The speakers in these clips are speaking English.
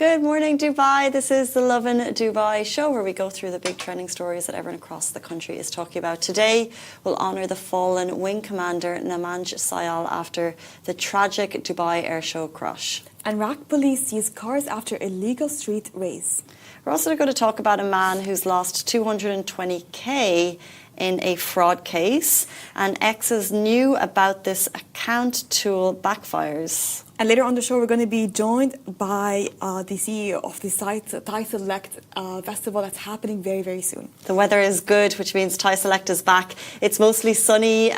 Good morning, Dubai. This is the Lovin Dubai show where we go through the big trending stories that everyone across the country is talking about. Today, we'll honour the fallen wing commander Namansh Syal after the tragic Dubai Airshow crash. And RAK police seized cars after illegal street race. We're also going to talk about a man who's lost 220k in a fraud case, and exes knew about this account tool Backfires. And later on the show, we're going to be joined by the CEO of the Thai Select festival that's happening very, very soon. The weather is good, which means Thai Select is back. It's mostly sunny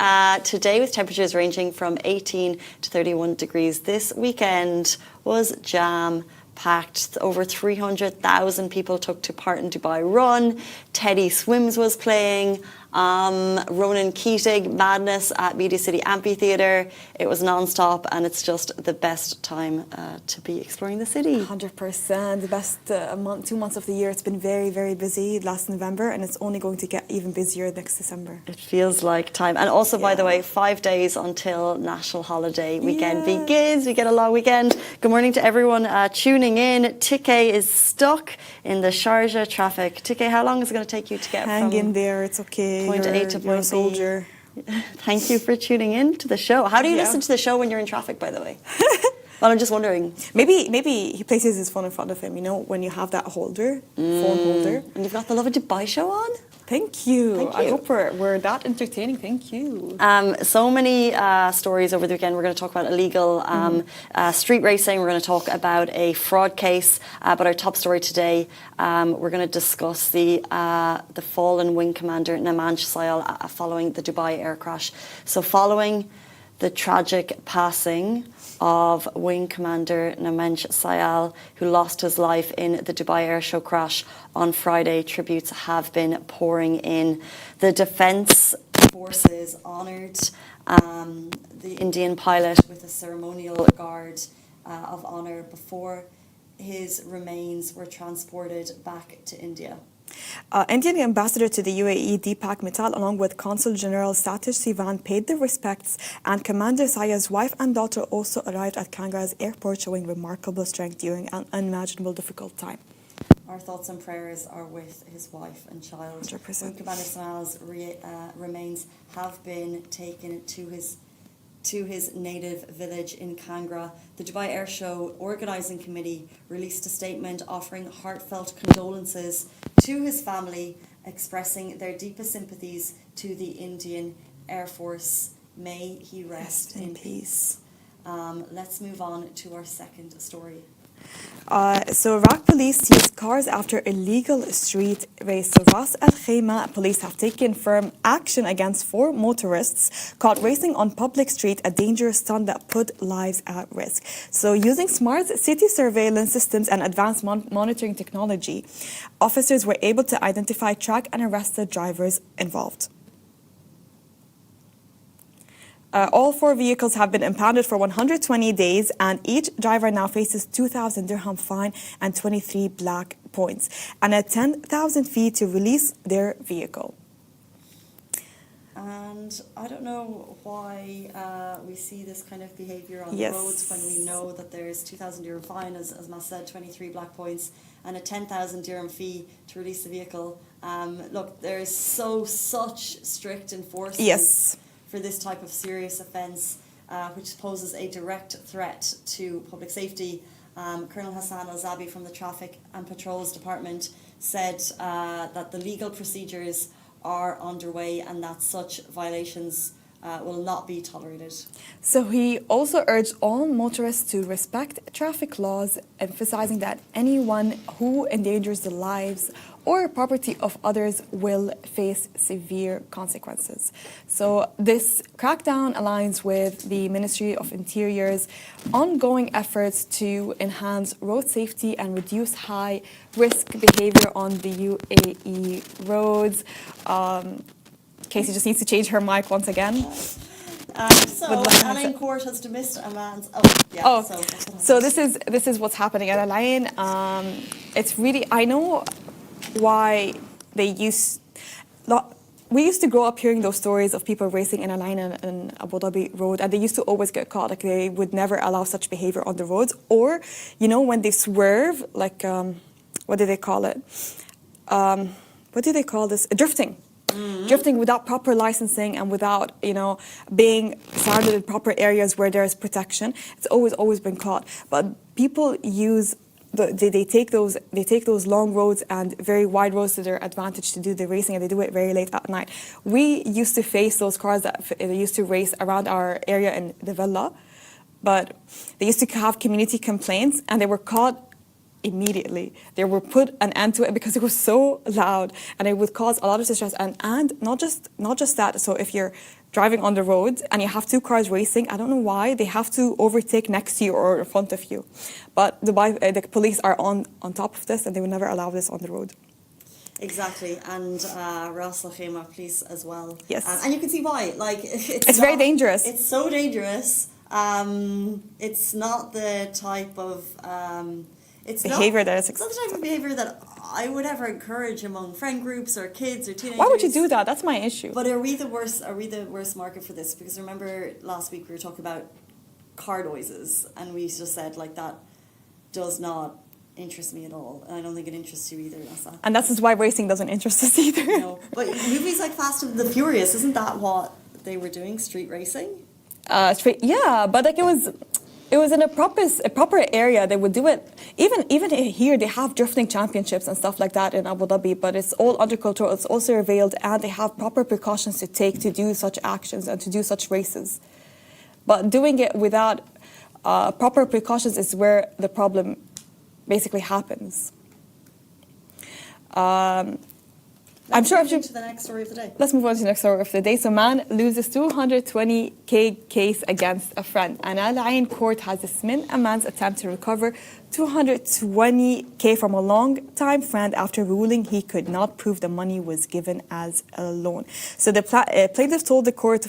today with temperatures ranging from 18 to 31 degrees. This weekend was jam-packed. Over 300,000 people took part in Dubai Run. Teddy Swims was playing. Ronan Keating Madness at Media City Amphitheatre. It was non-stop and it's just the best time to be exploring the city. 100%. The best 2 months of the year. It's been very, very busy last November and it's only going to get even busier next December. It feels like time. And also, by the way, 5 days until National Holiday Weekend begins. We get a long weekend. Good morning to everyone tuning in. Tike is stuck in the Sharjah traffic. Tike, how long is it going to take you to get Hang in there. It's okay. Point A to point B. Soldier. Thank you for tuning in to the show. How do you listen to the show when you're in traffic, by the way? Well, I'm just wondering. Maybe he places his phone in front of him, you know, when you have that holder, phone holder. And you've got the Lovin Dubai show on? Thank you. I hope we're that entertaining. Thank you. So many stories over the weekend. We're going to talk about illegal street racing. We're going to talk about a fraud case. But our top story today, we're going to discuss the fallen wing commander Namansh Syal following the Dubai air crash. So following the tragic passing of Wing Commander Namansh Syal, who lost his life in the Dubai Airshow crash on Friday, tributes have been pouring in. The Defence Forces honoured the Indian pilot with a ceremonial guard of honour before his remains were transported back to India. Indian ambassador to the UAE, Deepak Mittal, along with Consul General Satish Sivan, paid their respects, and Commander Syal's wife and daughter also arrived at Kangra's airport, showing remarkable strength during an unimaginable difficult time. Our thoughts and prayers are with his wife and child. 100%. Wing Commander Syal's remains have been taken to his native village in Kangra. The Dubai Airshow Organising Committee released a statement offering heartfelt condolences to his family, expressing their deepest sympathies to the Indian Air Force. May he rest in peace. Let's move on to our second story. So RAK police seized cars after illegal street race. So Ras Al Khaimah police have taken firm action against 4 motorists caught racing on public street, a dangerous stunt that put lives at risk. So using smart city surveillance systems and advanced monitoring technology, officers were able to identify, track and arrest the drivers involved. All 4 vehicles have been impounded for 120 days, and each driver now faces 2,000 dirham fine and 23 black points, and a 10,000 fee to release their vehicle. And I don't know why we see this kind of behaviour on the roads when we know that there's 2,000 dirham fine, as Mas said, 23 black points, and a 10,000 dirham fee to release the vehicle. Look, there's such strict enforcement for this type of serious offence, which poses a direct threat to public safety. Colonel Hassan Al-Zabi from the Traffic and Patrols Department said that the legal procedures are underway and that such violations will not be tolerated. So he also urged all motorists to respect traffic laws, emphasizing that anyone who endangers the lives or property of others will face severe consequences. So this crackdown aligns with the Ministry of Interior's ongoing efforts to enhance road safety and reduce high-risk behavior on the UAE roads. Casey just needs to change her mic once again. Alain Court has dismissed a man's... So this is what's happening at Alain. It's really... I know why they use... we used to grow up hearing those stories of people racing in a line in Abu Dhabi road, and they used to always get caught. Like they would never allow such behavior on the roads. Or, you know, when they swerve, like what do they call it? What do they call this? Drifting. Drifting without proper licensing and without, you know, being surrounded in proper areas where there is protection. It's always been caught. But people use they take those long roads and very wide roads to their advantage to do the racing, and they do it very late at night. We used to face those cars that they used to race around our area in the villa, but they used to have community complaints, and they were caught immediately. They were put an end to it because it was so loud, and it would cause a lot of distress. And not just that. So if you're driving on the road and you have two cars racing, I don't know why they have to overtake next to you or in front of you, but the police are on top of this, and they would never allow this on the road. Exactly, and Ras Al Khaimah police as well. Yes, and you can see why. Like it's very dangerous. It's so dangerous. It's not the type of it's the type of behavior that I would ever encourage among friend groups or kids or teenagers. Why would you do that? That's my issue. But are we the worst market for this? Because remember last week we were talking about car noises, and we just said like that does not interest me at all, and I don't think it interests you either, Nasa. And that's why racing doesn't interest us either. No, but movies like Fast and the Furious, isn't that what they were doing? Street racing? Yeah, but like it was in a proper area. They would do it. Even here, they have drifting championships and stuff like that in Abu Dhabi, but it's all under control. It's all surveilled, and they have proper precautions to take to do such actions and to do such races. But doing it without proper precautions is where the problem basically happens. I'm sure. To the next story of the day. Let's move on to the next story of the day. So, man loses 220K case against a friend. An Al Ain court has dismissed a man's attempt to recover 220K from a long-time friend after ruling he could not prove the money was given as a loan. So, the plaintiff told the court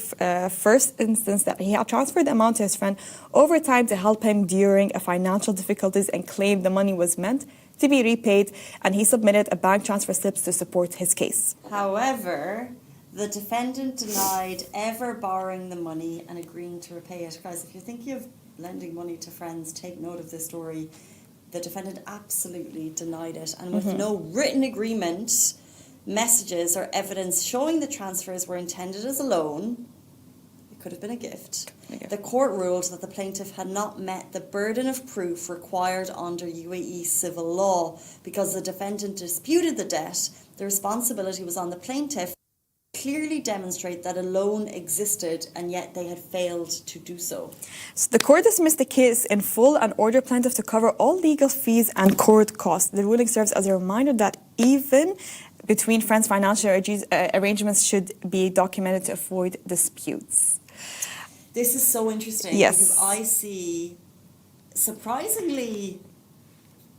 first instance that he had transferred the amount to his friend over time to help him during financial difficulties, and claimed the money was meant to be repaid, and he submitted a bank transfer slips to support his case. However, the defendant denied ever borrowing the money and agreeing to repay it. Guys, if you're thinking of lending money to friends, take note of this story. The defendant absolutely denied it, and with no written agreement, messages or evidence showing the transfers were intended as a loan, it could have been a gift. The court ruled that the plaintiff had not met the burden of proof required under UAE civil law. Because the defendant disputed the debt, the responsibility was on the plaintiff to clearly demonstrate that a loan existed, and yet they had failed to do so. So the court dismissed the case in full and ordered plaintiff to cover all legal fees and court costs. The ruling serves as a reminder that even between friends, financial arrangements should be documented to avoid disputes. This is so interesting, yes, because I see surprisingly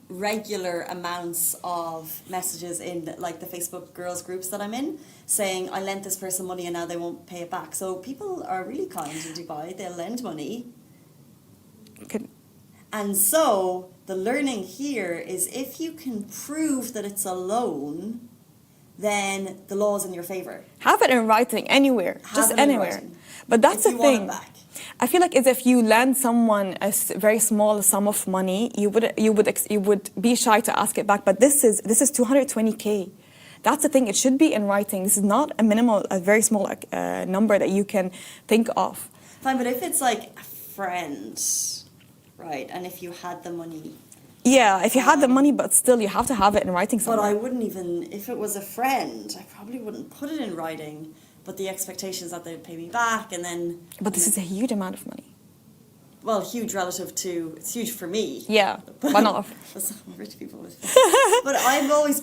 regular amounts of messages in like the Facebook girls groups that I'm in saying I lent this person money and now they won't pay it back. So people are really kind in Dubai. They'll lend money. Okay. And so the learning here is if you can prove that it's a loan, then the law is in your favor. Have it in writing anywhere, just anywhere. But that's the thing. I feel like if you lend someone a very small sum of money, you would be shy to ask it back. But this is 220K. That's the thing. It should be in writing. This is not a very small number that you can think of. Fine, but if it's like a friend, right, and if you had the money. Yeah, if you had the money, but still you have to have it in writing somewhere. But I wouldn't even, if it was a friend, I probably wouldn't put it in writing. But the expectation is that they'd pay me back, and then... But this is a huge amount of money. Well, huge relative to... It's huge for me. Yeah, but not... Rich people. But I'm always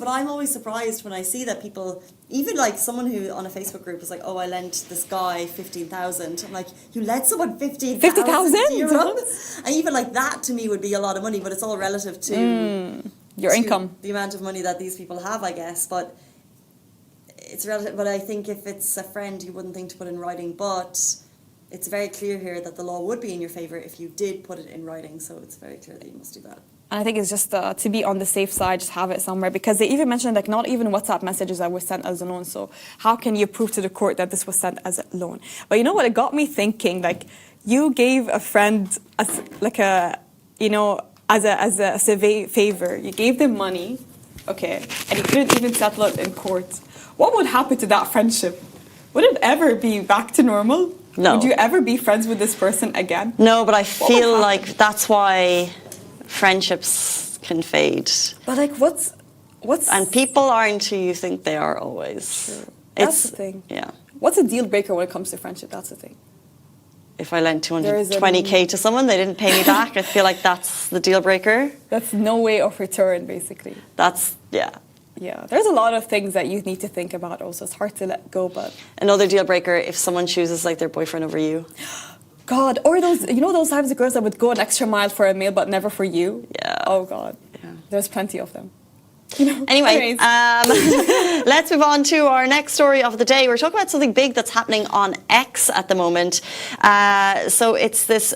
surprised when I see that people... Even like someone who on a Facebook group is like, oh, I lent this guy 15,000. I'm like, you lent someone 15,000 euros? And even like that to me would be a lot of money, but it's all relative to... your income. The amount of money that these people have, I guess. But... It's relative, but I think if it's a friend, you wouldn't think to put in writing. But it's very clear here that the law would be in your favour if you did put it in writing. So it's very clear that you must do that. And I think it's just to be on the safe side, just have it somewhere, because they even mentioned like not even WhatsApp messages that were sent as a loan. So how can you prove to the court that this was sent as a loan? But you know what? It got me thinking. Like you gave a friend as like a as a favor. You gave them money, okay, and you couldn't even settle it in court. What would happen to that friendship? Would it ever be back to normal? No. Would you ever be friends with this person again? No, but I feel like that's why friendships can fade. But like, what's and people aren't who you think they are always. True. That's the thing. Yeah. What's a deal breaker when it comes to friendship? That's the thing. If I lent 220k to someone, they didn't pay me back, I feel like that's the deal breaker. That's no way of return, basically. Yeah, there's a lot of things that you need to think about also. It's hard to let go, but... Another deal breaker, if someone chooses like their boyfriend over you. God, or those types of girls that would go an extra mile for a male but never for you? Yeah. Oh, God. Yeah. There's plenty of them. Anyway, let's move on to our next story of the day. We're talking about something big that's happening on X at the moment. So it's this...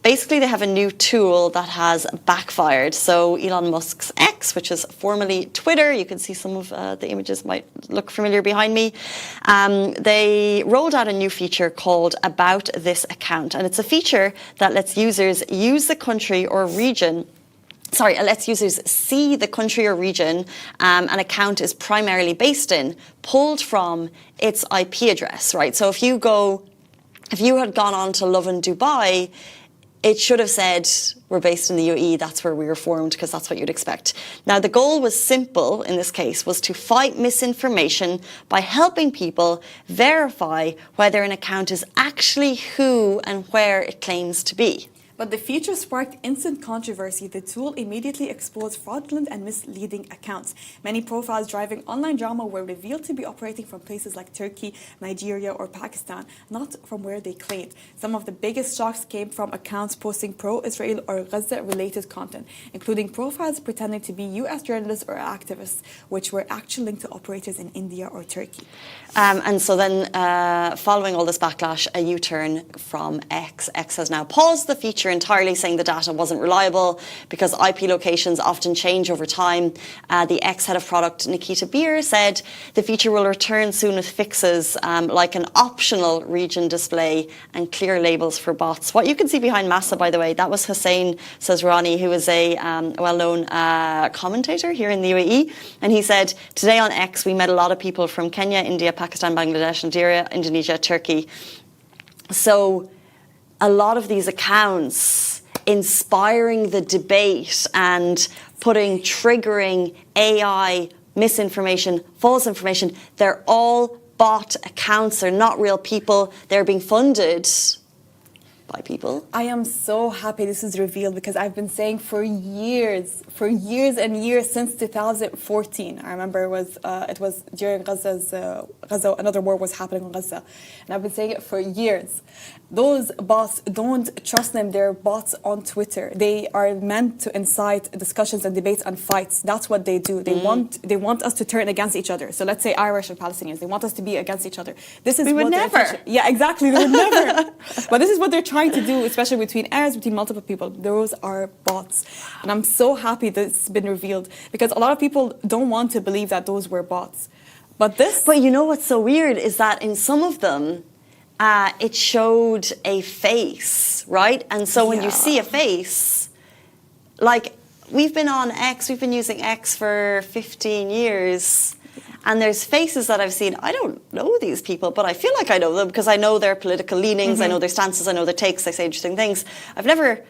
Basically, they have a new tool that has backfired. So Elon Musk's X, which is formerly Twitter, you can see some of the images might look familiar behind me. They rolled out a new feature called About This Account. And it's a feature that lets users use the country or region. Sorry, it lets users see the country or region an account is primarily based in, pulled from its IP address, right? So if you had gone on to Lovin Dubai, it should have said, we're based in the UAE, that's where we were formed, because that's what you'd expect. Now, the goal was simple in this case, was to fight misinformation by helping people verify whether an account is actually who and where it claims to be. But the feature sparked instant controversy. The tool immediately exposed fraudulent and misleading accounts. Many profiles driving online drama were revealed to be operating from places like Turkey, Nigeria, or Pakistan, not from where they claimed. Some of the biggest shocks came from accounts posting pro-Israel or Gaza-related content, including profiles pretending to be US journalists or activists, which were actually linked to operators in India or Turkey. And so then, following all this backlash, a U-turn from X. X has now paused the feature entirely, saying the data wasn't reliable because IP locations often change over time. The X head of product, Nikita Beer, said the feature will return soon with fixes like an optional region display and clear labels for bots. What you can see behind Massa, by the way, that was Hussein Sazrani, who is a well-known commentator here in the UAE. And he said, today on X, we met a lot of people from Kenya, India, Pakistan, Bangladesh, Nigeria, Indonesia, Turkey. So a lot of these accounts inspiring the debate and triggering AI, misinformation, false information, they're all bot accounts. They're not real people. They're being funded by people. I am so happy this is revealed because I've been saying for years and years since 2014. I remember it was during Gaza, another war was happening in Gaza, and I've been saying it for years. Those bots, don't trust them. They're bots on Twitter. They are meant to incite discussions and debates and fights. That's what they do. They want us to turn against each other. So let's say Irish and Palestinians. They want us to be against each other. We would never. Yeah, exactly. They would never. But this is what they're trying to do, especially between Arabs, between multiple people. Those are bots. And I'm so happy this has been revealed because a lot of people don't want to believe that those were bots. But you know what's so weird is that in some of them, it showed a face, right? And so when you see a face, like we've been on X, we've been using X for 15 years. And there's faces that I've seen, I don't know these people, but I feel like I know them because I know their political leanings, I know their stances, I know their takes, they say interesting things. I've never,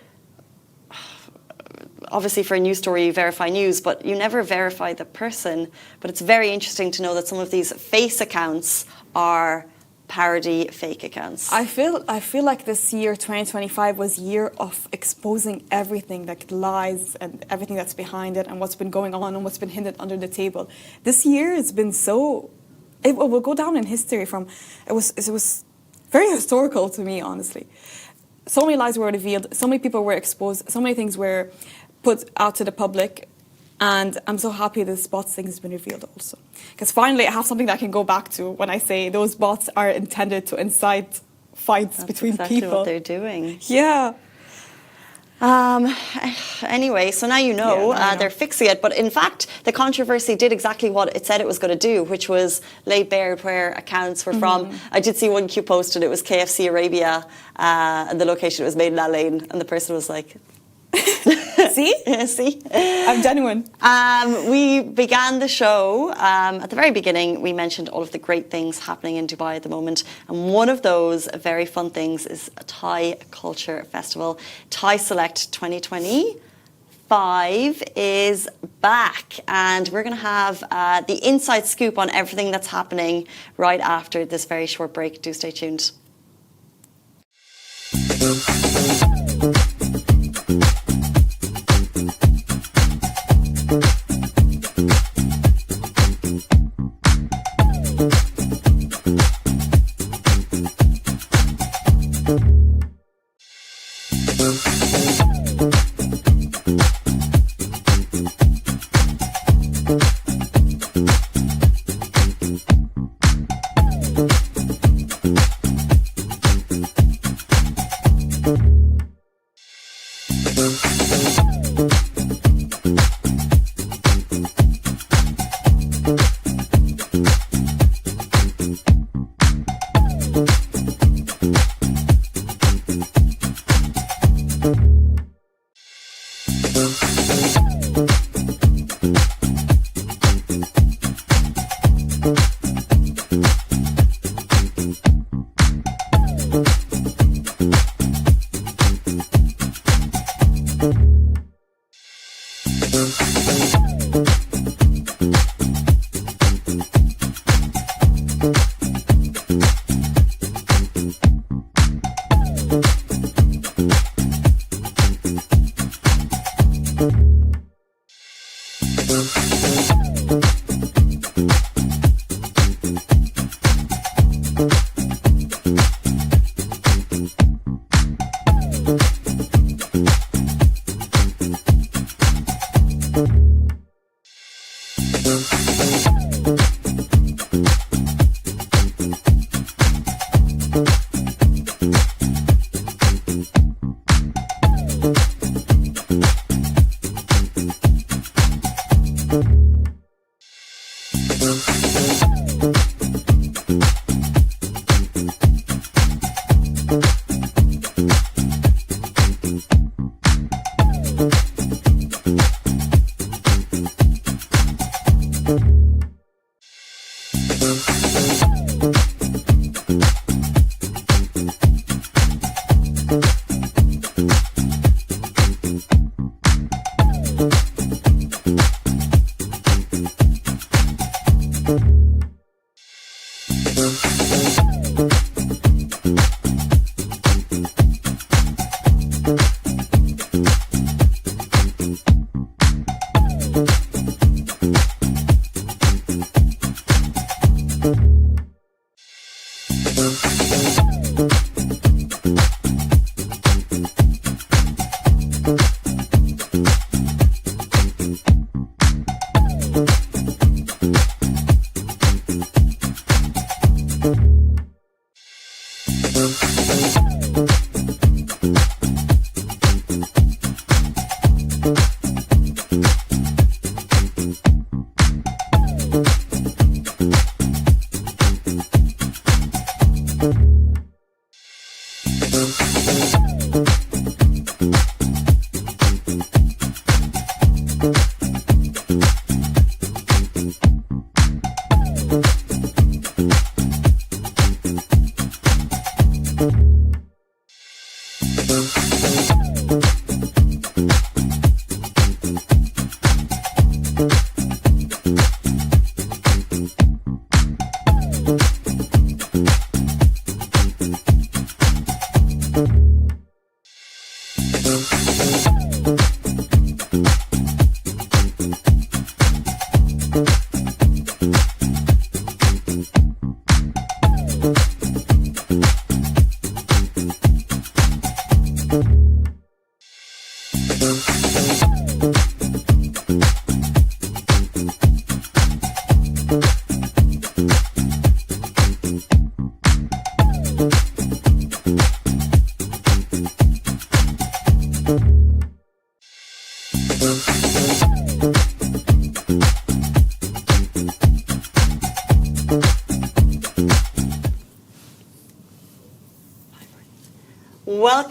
obviously for a news story you verify news, but you never verify the person. But it's very interesting to know that some of these face accounts are parody fake accounts. I feel like this year, 2025, was a year of exposing everything, like lies and everything that's behind it and what's been going on and what's been hidden under the table. This year has been it will go down in history it was very historical to me, honestly. So many lies were revealed, so many people were exposed, so many things were put out to the public. And I'm so happy this bots thing has been revealed also. Because finally I have something that I can go back to when I say those bots are intended to incite fights between exactly people. What they're doing. Yeah. Anyway, so now you know, Yeah, now I know. they're fixing it. But in fact, the controversy did exactly what it said it was going to do, which was lay bare where accounts were from. I did see one cute post and it was KFC Arabia and the location it was made in that lane. And the person was like, See? see? I've done one. We began the show at the very beginning. We mentioned all of the great things happening in Dubai at the moment, and one of those very fun things is a Thai Culture Festival. Thai Select 2025 is back, and we're going to have the inside scoop on everything that's happening right after this very short break. Do stay tuned.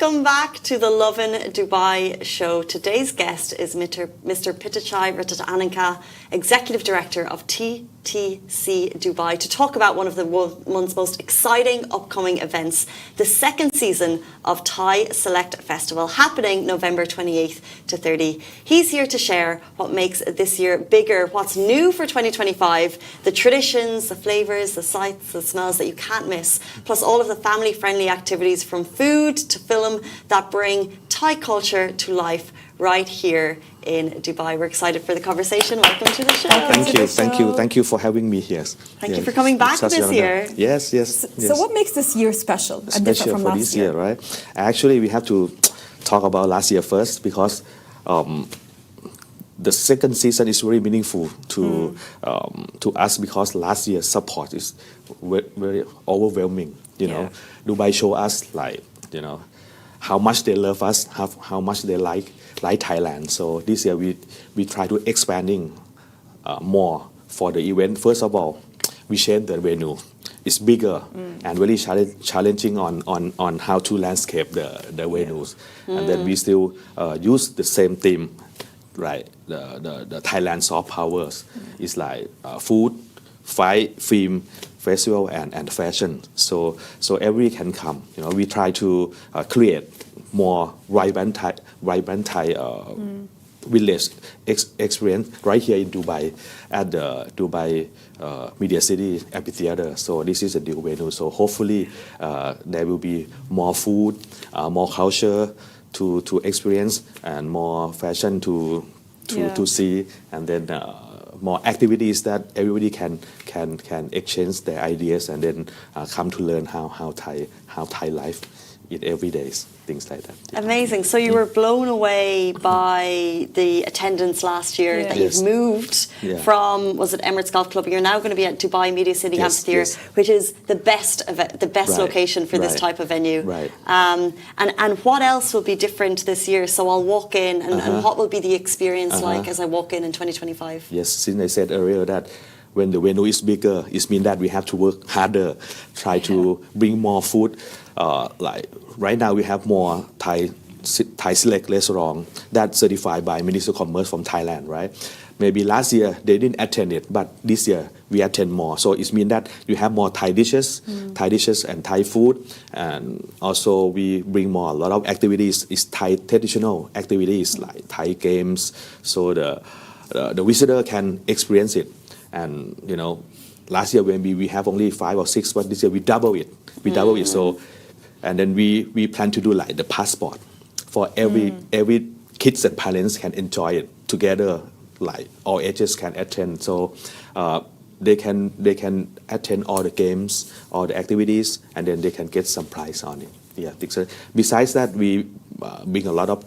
Welcome back to the Lovin Dubai show. Today's guest is Mr. Pitachai Ratatananka, Executive Director of TTC Dubai, to talk about one of the month's most exciting upcoming events, the second season of Thai Select Festival, happening November 28th to 30. He's here to share what makes this year bigger, what's new for 2025, the traditions, the flavours, the sights, the smells that you can't miss, plus all of the family-friendly activities from food to film that bring Thai culture to life right here in Dubai. We're excited for the conversation. Welcome to the show. Thank you for having me here. Thank you for coming back this year. Yes. So what makes this year special and different from for last this year? year, right? Actually, we have to talk about last year first because the second season is very meaningful to us because last year's support is very overwhelming. You know, Dubai show us how much they love us, how much they like Thailand. So this year we try to expanding more for the event. First of all, we change the venue. It's bigger and really challenging on how to landscape the venues. And then we still use the same theme, right? The Thailand soft powers is like food, fight, film, festival and fashion. So everybody can come. You know, we try to create more vibrant Thai village experience right here in Dubai at the Dubai Media City Amphitheater. So this is a new venue. So hopefully there will be more food, more culture to experience, and more fashion to see, and then more activities that everybody can exchange their ideas and then come to learn how Thai life in every day, things like that. Amazing. So you were blown away by the attendance last year that you've moved from, was it Emirates Golf Club? You're now going to be at Dubai Media City Amphitheatre, which is the best location for this type of venue. Right. And what else will be different this year? So I'll walk in, and what will be the experience like as I walk in 2025? Yes, since I said earlier that when the venue is bigger, it means that we have to work harder, try to bring more food. Like right now, we have more Thai select restaurant that's certified by Ministry of Commerce from Thailand, right? Maybe last year they didn't attend it, but this year we attend more. So it means that you have more Thai dishes and Thai food, and also we bring more a lot of activities. It's Thai traditional activities like Thai games, so the visitor can experience it. And you know, last year when we have only 5 or 6, but this year we double it. So, and then we plan to do like the passport for every kids and parents can enjoy it together. Like all ages can attend. So they can attend all the games, all the activities, and then they can get some prize on it. Yeah. Besides that, we bring a lot of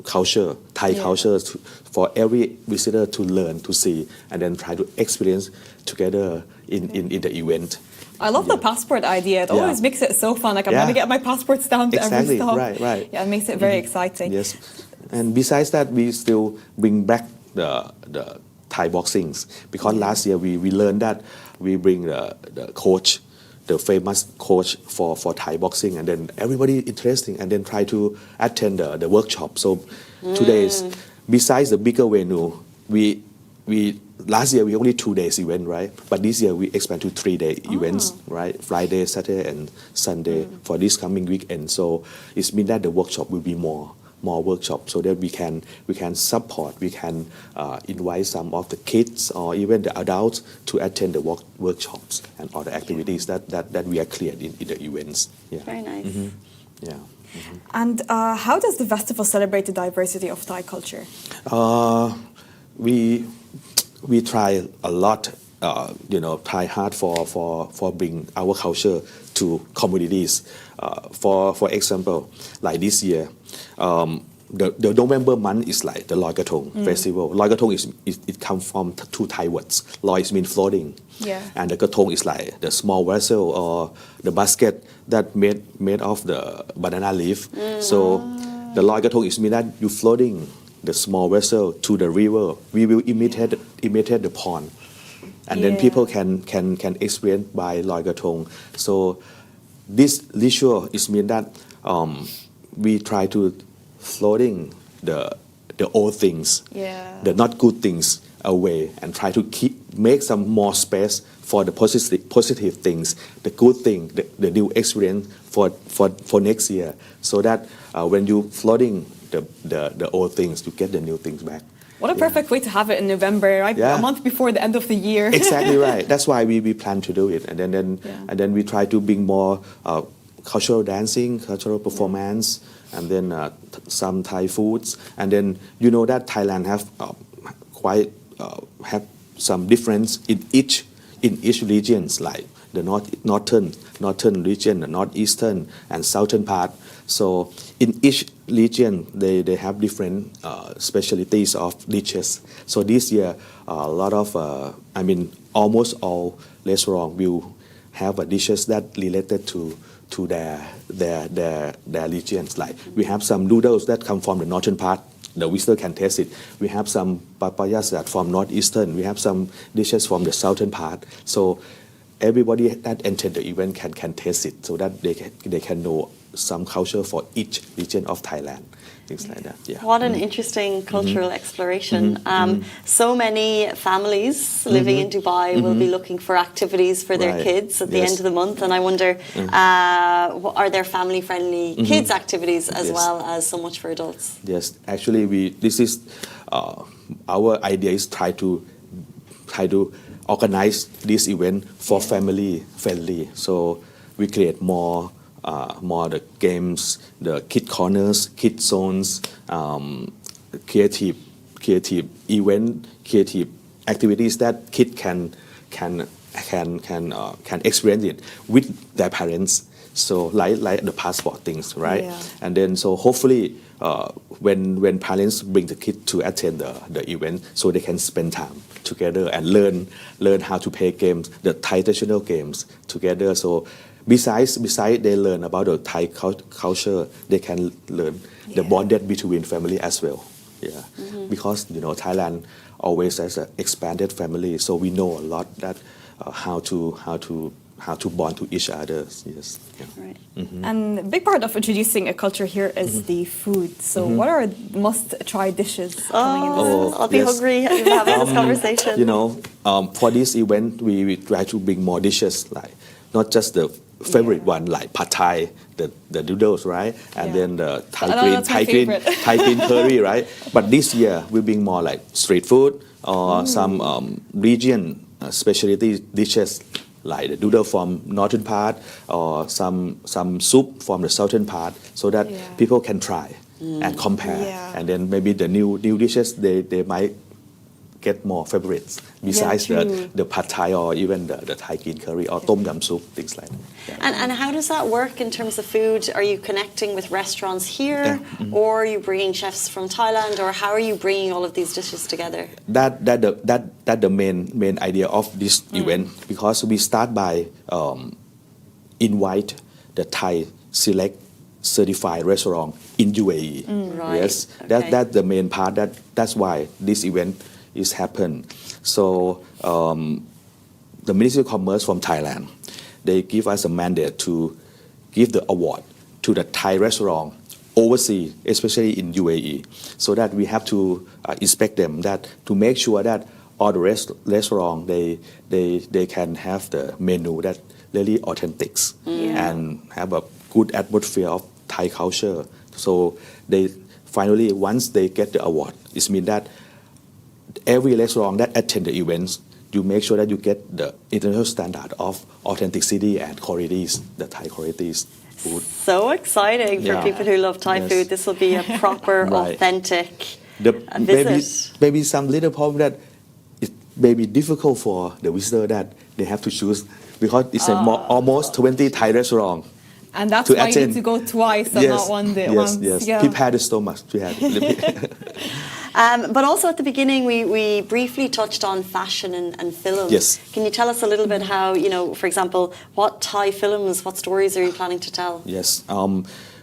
culture, Thai culture, for every visitor to learn, to see, and then try to experience together in the event. I love the passport idea. It always makes it so fun. Like I'm going to get my passport stamped every stop. Right. Yeah, it makes it very exciting. Yes. And besides that, we still bring back the Thai boxings, because last year we learned that we bring the coach, the famous coach for Thai boxing, and then everybody interesting, and then try to attend the workshop. So 2 days, besides the bigger venue, we last year we only 2 days event, right? But this year we expand to 3-day events, right? Friday, Saturday, and Sunday for this coming weekend. So it means that the workshop will be more workshops, so that we can support, we can invite some of the kids or even the adults to attend the workshops and all the activities that we are cleared in the events. Yeah. Very nice. Yeah. And how does the festival celebrate the diversity of Thai culture? We try a lot, try hard for bring our culture to communities. For example, like this year, the November month is like the Loi Krathong festival. Loi Krathong it comes from 2 Thai words. Loi means floating, and the Krathong is like the small vessel or the basket that made of the banana leaf. So the Loi Krathong is mean that you floating the small vessel to the river. We will imitate the pond, and then people can experience by Loi Krathong. So this ritual is mean that we try to floating the old things, Yeah. the not good things away, and try to make some more space for the positive things, the good thing, the new experience for next year, so that when you floating the old things, you get the new things back. What a perfect way to have it in November, right? Yeah. A month before the end of the year. Exactly right. That's why we plan to do it, and then we try to bring more cultural dancing, cultural performance, and then some Thai foods, and then you know that Thailand have quite have some difference in each regions, like the northern region, the northeastern and southern part. So in each region, they have different specialties of dishes. So this year, a lot of, almost all restaurants will have dishes that related to their regions. Like we have some noodles that come from the northern part. The visitor can taste it. We have some papayas that from northeastern. We have some dishes from the southern part. So everybody that entered the event can taste it, so that they can know some culture for each region of Thailand, things like that. Yeah. What an interesting cultural exploration. So many families living in Dubai will be looking for activities for their Right. kids at the Yes. end of the month, and I wonder, are there family-friendly kids activities as Yes. well as so much for adults? Yes, actually, this is our idea is try to organize this event for family friendly. So we create more the games, the kid corners, kid zones, creative event, creative activities that kid can experience it with their parents. So like the passport things, right? Yeah. And then so hopefully when parents bring the kid to attend the event, so they can spend time together and learn how to play games, the Thai traditional games together. So besides they learn about the Thai culture, they can learn the bonded between family as well. Yeah, because Thailand always has an expanded family, so we know a lot that how to bond to each other. Yes. Yeah. Right. And a big part of introducing a culture here is the food. So what are must-try dishes coming in this? I'll be yes. hungry having this conversation. For this event, we try to bring more dishes, like not just the favorite one, like pad Thai, the noodles, right? And then the Thai Oh, green, that's my favorite. Thai green curry, right? But this year we bring more like street food or some region specialty dishes, like the noodle from northern part or some soup from the southern part, so that people can try and compare. Yeah. And then maybe the new dishes they might get more favorites besides true. the pad Thai or even the Thai green curry or tom yum soup, things like that. Yeah. And how does that work in terms of food? Are you connecting with restaurants here, or are you bringing chefs from Thailand, or how are you bringing all of these dishes together? That the main idea of this event, because we start by invite the Thai select certified restaurant in UAE. Right. Yes, Okay. that's the main part. That's why this event is happen. So the Ministry of Commerce from Thailand, they give us a mandate to give the award to the Thai restaurant overseas, especially in UAE, so that we have to inspect them, that to make sure that all the restaurant they can have the menu that really authentic and have a good atmosphere of Thai culture. So they finally, once they get the award, it means that every restaurant that attend the events, you make sure that you get the international standard of authenticity and qualities, the Thai qualities food. So exciting for Yeah. people who love Thai Yes. food. This will be a proper, Right. authentic Maybe visit. some little problem that it may be difficult for the visitor that they have to choose, because it's almost 20 Thai restaurants. And that's To why you attend. need to go twice and not one day once. Yes. Yeah. Prepare the stomach to have it. But also at the beginning, we briefly touched on fashion and film. Yes. Can you tell us a little bit how, for example, what Thai films, what stories are you planning to tell? Yes,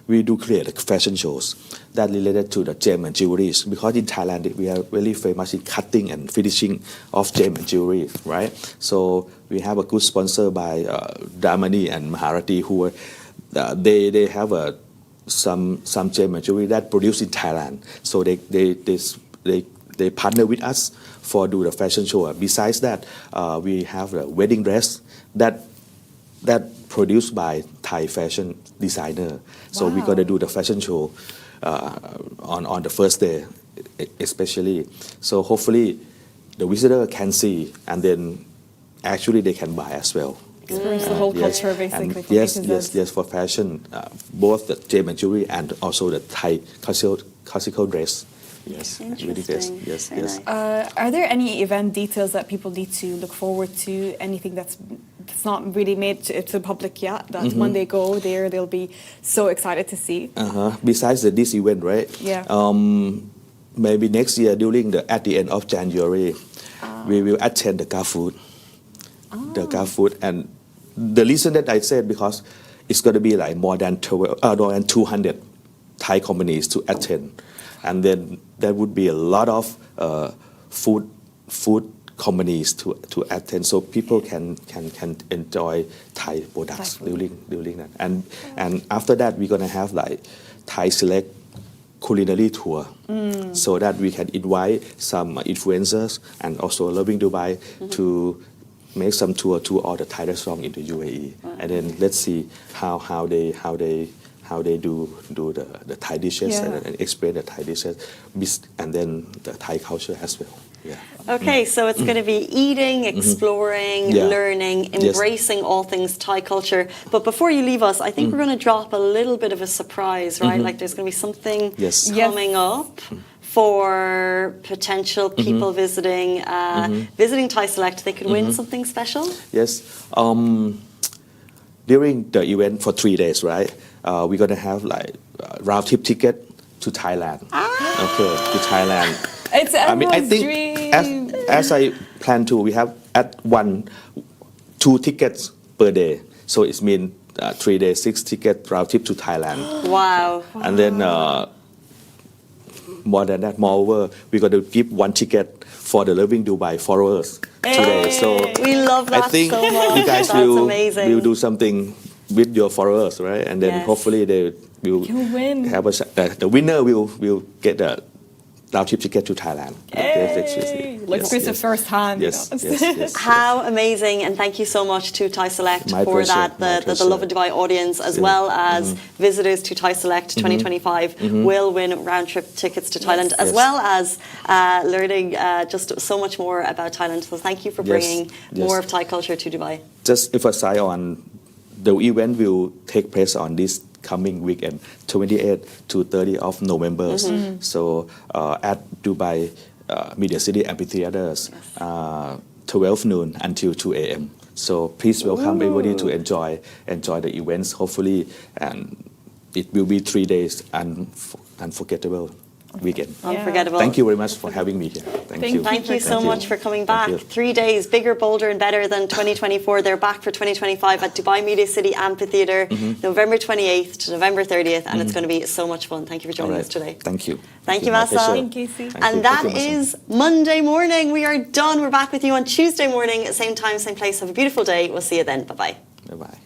we do create fashion shows that related to the gem and jewelry, because in Thailand we are really famous in cutting and finishing of gem and jewelry, right? So we have a good sponsor by Damani and Maharati, who are, they have a some gem jewelry that produced in Thailand. So they partner with us for do the fashion show. Besides that, we have a wedding dress that produced by Thai fashion designer. So we're gonna do the fashion show on the first day, especially. So hopefully the visitor can see, and then actually they can buy as well. Experience the whole Yes. culture, basically. And from yes, A to yes, Z. yes, for fashion, both the gem and jewelry and also the Thai classical dress. Yes, really dress. Interesting. Yes, Very yes. nice. Are there any event details that people need to look forward to? Anything that's not really made to the public yet? That when they go there, they'll be so excited to see. Besides this event, right? Yeah. Maybe next year at the end of January, we will attend the GA Food. The GA Food, and the reason that I said because it's going to be like more than 200 Thai companies to attend, and then there would be a lot of food companies to attend, so people can enjoy Thai products during that. And after that, we're gonna have like Thai select culinary tour, so that we can invite some influencers and also Lovin Dubai to make some tour to all the Thai restaurants in the UAE, and then let's see how they do the Thai dishes and explain the Thai dishes, and then the Thai culture as well. Yeah. Okay, so it's going to be eating, exploring, Yeah. learning, Yes. embracing all things Thai culture. But before you leave us, I think we're going to drop a little bit of a surprise, right? Like there's going to be something Yes. coming up for potential people visiting Thai Select. They could win something special. Yes. During the event for 3 days, right? We're gonna have like round trip ticket to Thailand. Okay, to Thailand. It's I everyone's think dream. as I plan to, we have at 2 tickets per day. So it means 3 days, 6 tickets round trip to Thailand. Wow. And then more than that, moreover, we're going to give 1 ticket for the Lovin Dubai followers today. So We love that I think so much. you guys That's amazing. will do something with your followers, right? And then Yes. hopefully they will You'll win. have the winner will get the round trip ticket to Thailand. Like experience it firsthand. Yes, you know? yes, yes. How amazing, and thank you so much to Thai Select My for pleasure, that. my The pleasure. Lovin Dubai audience, as Yeah. well as visitors to Thai Select 2025, will win round trip tickets to Thailand, as Yes. well as learning just so much more about Thailand. So thank you for Yes, bringing yes. more of Thai culture to Dubai. Just emphasize on the event will take place on this coming weekend, 28th to 30th of November. So at Dubai Media City Amphitheaters, 12 noon until 2 a.m. So please welcome everybody to enjoy the events. Hopefully, and it will be 3 days unforgettable weekend. Unforgettable. Thank you very much for having me here. Thank you. Thank you so much for coming back. you. 3 days, bigger, bolder, and better than 2024. They're back for 2025 at Dubai Media City Amphitheatre, November 28th to November 30th, and it's going to be so much fun. Thank you for All joining right. us today. Thank you. Thank you, My Masa. pleasure. Thank you, Casey. Thank And you. that Thank you, Masa. is Monday morning. We are done. We're back with you on Tuesday morning, same time, same place. Have a beautiful day. We'll see you then. Bye-bye. Bye-bye.